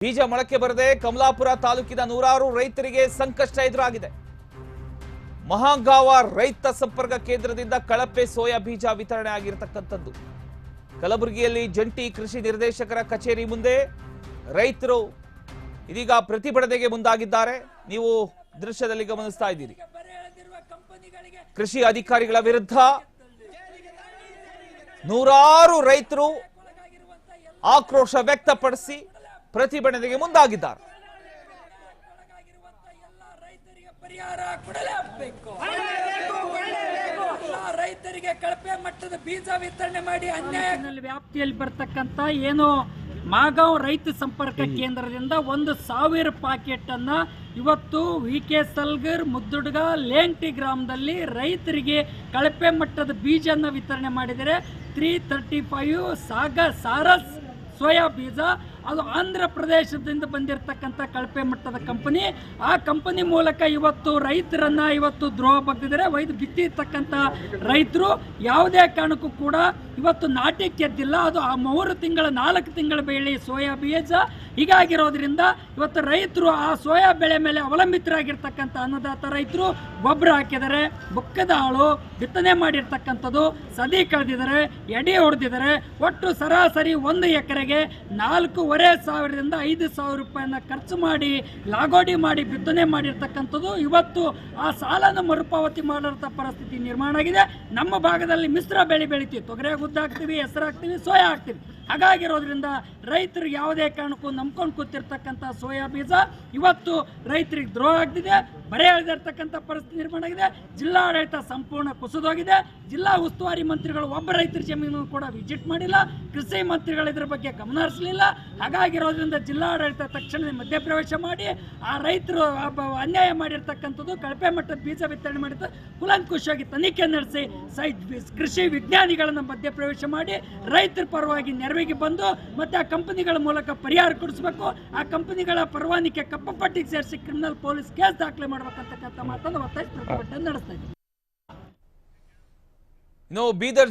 ಬೀಜ ಮೊಳಕೆ ಬರದೆ ಕಮಲಾಪುರ ತಾಲೂಕಿನ ನೂರಾರು ರೈತರಿಗೆ ಸಂಕಷ್ಟ ಎದುರಾಗಿದೆ. ಮಹಾಗಾವ ರೈತ ಸಂಪರ್ಕ ಕೇಂದ್ರದಿಂದ ಕಳಪೆ ಸೋಯಾ ಬೀಜ ವಿತರಣೆ ಆಗಿರತಕ್ಕಂಥದ್ದು. ಕಲಬುರಗಿಯಲ್ಲಿ ಜಂಟಿ ಕೃಷಿ ನಿರ್ದೇಶಕರ ಕಚೇರಿ ಮುಂದೆ ರೈತರು ಇದೀಗ ಪ್ರತಿಭಟನೆಗೆ ಮುಂದಾಗಿದ್ದಾರೆ. ನೀವು ದೃಶ್ಯದಲ್ಲಿ ಗಮನಿಸ್ತಾ ಇದ್ದೀರಿ. ಕೃಷಿ ಅಧಿಕಾರಿಗಳ ವಿರುದ್ಧ ನೂರಾರು ರೈತರು ಆಕ್ರೋಶ ವ್ಯಕ್ತಪಡಿಸಿ ಪ್ರತಿಭಟನೆಗೆ ಮುಂದಾಗಿದ್ದಾರೆ. ರೈತರಿಗೆ ಕಳಪೆ ಮಟ್ಟದ ಬೀಜ ವಿತರಣೆ ಮಾಡಿ ಅನ್ಯಾಯ ವ್ಯಾಪ್ತಿಯಲ್ಲಿ ಬರ್ತಕ್ಕಂತ ಏನು ಮಾಗಾಂವ್ ರೈತ ಸಂಪರ್ಕ ಕೇಂದ್ರದಿಂದ 1,000 ಪಾಕೆಟ್ ಅನ್ನ ಇವತ್ತು ವಿಕೆ ಸಲ್ಗರ್ ಮುದ್ದುಡ್ಗ ಲೇಂಟಿ ಗ್ರಾಮದಲ್ಲಿ ರೈತರಿಗೆ ಕಳಪೆ ಮಟ್ಟದ ಬೀಜನ ವಿತರಣೆ ಮಾಡಿದರೆ 335 ಸಾರಸ್ ಸೋಯಾ ಬೀಜ. ಅದು ಆಂಧ್ರ ಪ್ರದೇಶದಿಂದ ಬಂದಿರತಕ್ಕಂಥ ಕಳಪೆ ಮಟ್ಟದ ಕಂಪನಿ. ಆ ಕಂಪನಿ ಮೂಲಕ ಇವತ್ತು ರೈತರನ್ನ ದ್ರೋಹ ಬಗ್ಗಿದ್ದಾರೆ. ಬಿತ್ತಿರ್ತಕ್ಕಂಥ ರೈತರು ಯಾವುದೇ ಕಾರಣಕ್ಕೂ ಕೂಡ ಇವತ್ತು ನಾಟಿ ಗೆದ್ದಿಲ್ಲ. ಅದು ಆ 4 ತಿಂಗಳ ಬೆಳೆ ಸೋಯಾ ಬೀಜ. ಹೀಗಾಗಿರೋದ್ರಿಂದ ಇವತ್ತು ರೈತರು ಆ ಸೋಯಾ ಬೆಳೆ ಮೇಲೆ ಅವಲಂಬಿತರಾಗಿರ್ತಕ್ಕಂಥ ಅನ್ನದಾತ ರೈತರು ಗೊಬ್ಬರ ಹಾಕಿದ್ದಾರೆ, ಬುಕ್ಕದ ಆಳು ಬಿತ್ತನೆ ಮಾಡಿರ್ತಕ್ಕಂಥದ್ದು, ಸದಿ ಕಳೆದಿದ್ದಾರೆ, ಎಡೆ ಹೊಡೆದಿದ್ದಾರೆ. ಒಟ್ಟು ಸರಾಸರಿ 1 ಎಕರೆಗೆ 4,500ರಿಂದ 5,000 ರೂಪಾಯಿನ ಖರ್ಚು ಮಾಡಿ ಲಾಗೋಡಿ ಮಾಡಿ ಬಿತ್ತನೆ ಮಾಡಿರ್ತಕ್ಕಂಥದ್ದು. ಇವತ್ತು ಆ ಸಾಲನ ಮರುಪಾವತಿ ಮಾಡಿರೋ ಪರಿಸ್ಥಿತಿ ನಿರ್ಮಾಣ ಆಗಿದೆ. ನಮ್ಮ ಭಾಗದಲ್ಲಿ ಮಿಶ್ರ ಬೆಳೆ ಬೆಳಿತೀವಿ, ತೊಗರೆ ಗುದ್ದ ಹಾಕ್ತೀವಿ, ಹೆಸರು ಹಾಕ್ತೀವಿ, ಸೋಯಾ ಹಾಕ್ತೀವಿ. ಹಾಗಾಗಿರೋದ್ರಿಂದ ರೈತರು ಯಾವುದೇ ಕಾರಣಕ್ಕೂ ನಂಬ್ಕೊಂಡು ಕೂತಿರ್ತಕ್ಕಂಥ ಸೋಯಾ ಬೀಜ ಇವತ್ತು ರೈತರಿಗೆ ದ್ರೋಹ ಆಗ್ತಿದೆ, ಬರೆ ಎಳೆದಿರ್ತಕ್ಕಂಥ ಪರಿಸ್ಥಿತಿ ನಿರ್ಮಾಣ ಆಗಿದೆ. ಜಿಲ್ಲಾಡಳಿತ ಸಂಪೂರ್ಣ ಕುಸಿದೋಗಿದೆ. ಜಿಲ್ಲಾ ಉಸ್ತುವಾರಿ ಮಂತ್ರಿಗಳು ಒಬ್ಬ ರೈತರ ಜಮೀನು ಕೂಡ ವಿಸಿಟ್ ಮಾಡಿಲ್ಲ. ಕೃಷಿ ಮಂತ್ರಿಗಳು ಇದರ ಬಗ್ಗೆ ಗಮನ ಹರಿಸಲಿಲ್ಲ. ಹಾಗಾಗಿರೋದ್ರಿಂದ ಜಿಲ್ಲಾಡಳಿತ ತಕ್ಷಣ ಮಧ್ಯಪ್ರವೇಶ ಮಾಡಿ ಆ ರೈತರು ಅನ್ಯಾಯ ಮಾಡಿರ್ತಕ್ಕಂಥದ್ದು, ಕಳಪೆ ಮಟ್ಟದ ಬೀಜ ವಿತರಣೆ ಮಾಡಿದ ಕೂಲಂಕುಷವಾಗಿ ತನಿಖೆ ನಡೆಸಿ ಕೃಷಿ ವಿಜ್ಞಾನಿಗಳನ್ನು ಮಧ್ಯಪ್ರವೇಶ ಮಾಡಿ ರೈತರ ಪರವಾಗಿ ನೆರವಿಗೆ ಬಂದು ಮತ್ತೆ ಆ ಕಂಪನಿಗಳ ಮೂಲಕ ಪರಿಹಾರ ಕೊಡಿಸಬೇಕು. ಆ ಕಂಪನಿಗಳ ಪರವಾನಿಗೆ ಕಪ್ಪು ಪಟ್ಟಿಗೆ ಸೇರಿಸಿ ಕ್ರಿಮಿನಲ್ ಪೊಲೀಸ್ ಕೇಸ್ ದಾಖಲೆ ಮಾಡಬೇಕಂತಕ್ಕಂಥ ಮಾತನ್ನು ಒತ್ತಾಯಿಸಿ ಪ್ರತಿಭಟನೆ ನಡೆಸ್ತಾ ಇದ್ದೀವಿ. ಬೀದರ್